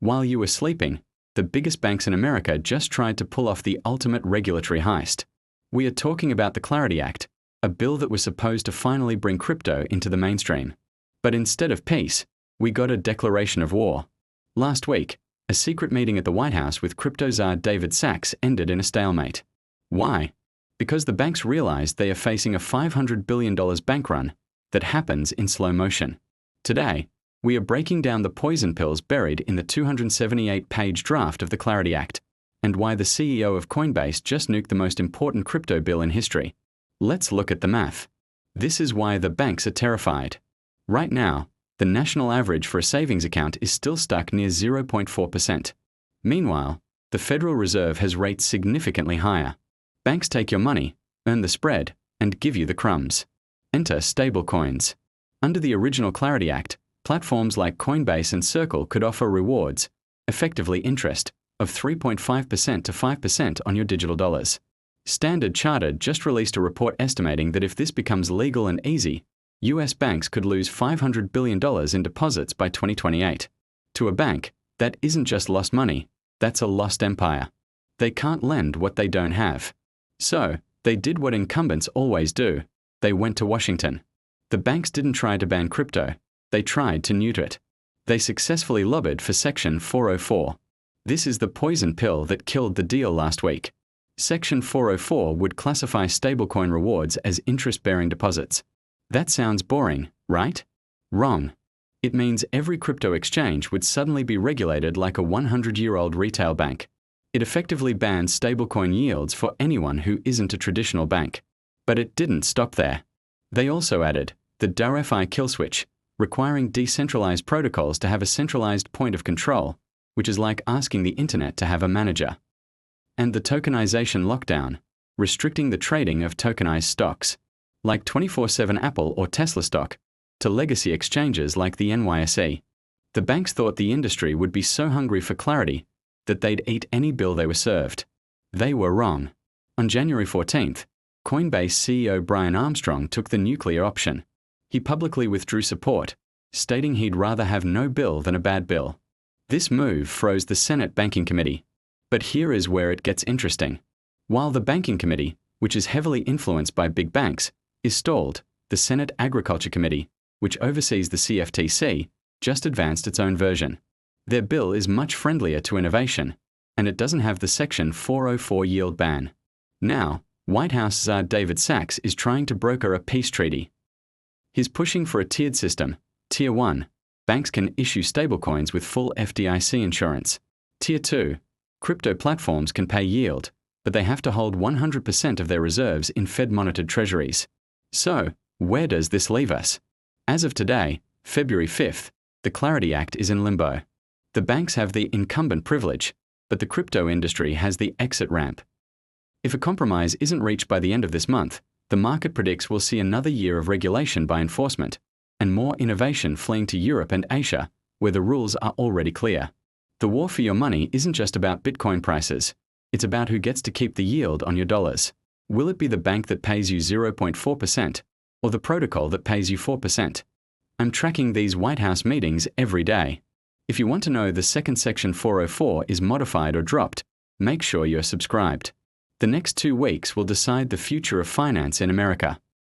While you were sleeping, the biggest banks in America just tried to pull off the ultimate regulatory heist. We are talking about the Clarity Act, a bill that was supposed to finally bring crypto into the mainstream. But instead of peace, we got a declaration of war. Last week, a secret meeting at the White House with crypto czar David Sachs ended in a stalemate. Why? Because the banks realized they are facing a $500 billion bank run that happens in slow motion. Today, we are breaking down the poison pills buried in the 278-page draft of the Clarity Act, and why the CEO of Coinbase just nuked the most important crypto bill in history. Let's look at the math. This is why the banks are terrified. Right now, the national average for a savings account is still stuck near 0.4%. Meanwhile, the Federal Reserve has rates significantly higher. Banks take your money, earn the spread, and give you the crumbs. Enter stablecoins. Under the original Clarity Act, platforms like Coinbase and Circle could offer rewards, effectively interest, of 3.5% to 5% on your digital dollars. Standard Chartered just released a report estimating that if this becomes legal and easy, US banks could lose $500 billion in deposits by 2028. To a bank, that isn't just lost money, that's a lost empire. They can't lend what they don't have. So, they did what incumbents always do. They went to Washington. The banks didn't try to ban crypto. They tried to neuter it. They successfully lobbied for Section 404. This is the poison pill that killed the deal last week. Section 404 would classify stablecoin rewards as interest-bearing deposits. That sounds boring, right? Wrong. It means every crypto exchange would suddenly be regulated like a 100-year-old retail bank. It effectively bans stablecoin yields for anyone who isn't a traditional bank. But it didn't stop there. They also added the DARFI kill switch, requiring decentralized protocols to have a centralized point of control, which is like asking the internet to have a manager. And the tokenization lockdown, restricting the trading of tokenized stocks, like 24/7 Apple or Tesla stock, to legacy exchanges like the NYSE. The banks thought the industry would be so hungry for clarity that they'd eat any bill they were served. They were wrong. On January 14th, Coinbase CEO Brian Armstrong took the nuclear option. He publicly withdrew support, stating he'd rather have no bill than a bad bill. This move froze the Senate Banking Committee. But here is where it gets interesting. While the Banking Committee, which is heavily influenced by big banks, is stalled, the Senate Agriculture Committee, which oversees the CFTC, just advanced its own version. Their bill is much friendlier to innovation, and it doesn't have the Section 404 yield ban. Now, White House czar David Sachs is trying to broker a peace treaty. He's pushing for a tiered system. Tier 1, banks can issue stablecoins with full FDIC insurance. Tier 2, crypto platforms can pay yield, but they have to hold 100% of their reserves in Fed-monitored treasuries. So, where does this leave us? As of today, February 5th, the Clarity Act is in limbo. The banks have the incumbent privilege, but the crypto industry has the exit ramp. If a compromise isn't reached by the end of this month, the market predicts we'll see another year of regulation by enforcement, and more innovation fleeing to Europe and Asia, where the rules are already clear. The war for your money isn't just about Bitcoin prices. It's about who gets to keep the yield on your dollars. Will it be the bank that pays you 0.4% or the protocol that pays you 4%? I'm tracking these White House meetings every day. If you want to know the second Section 404 is modified or dropped, make sure you're subscribed. The next 2 weeks will decide the future of finance in America.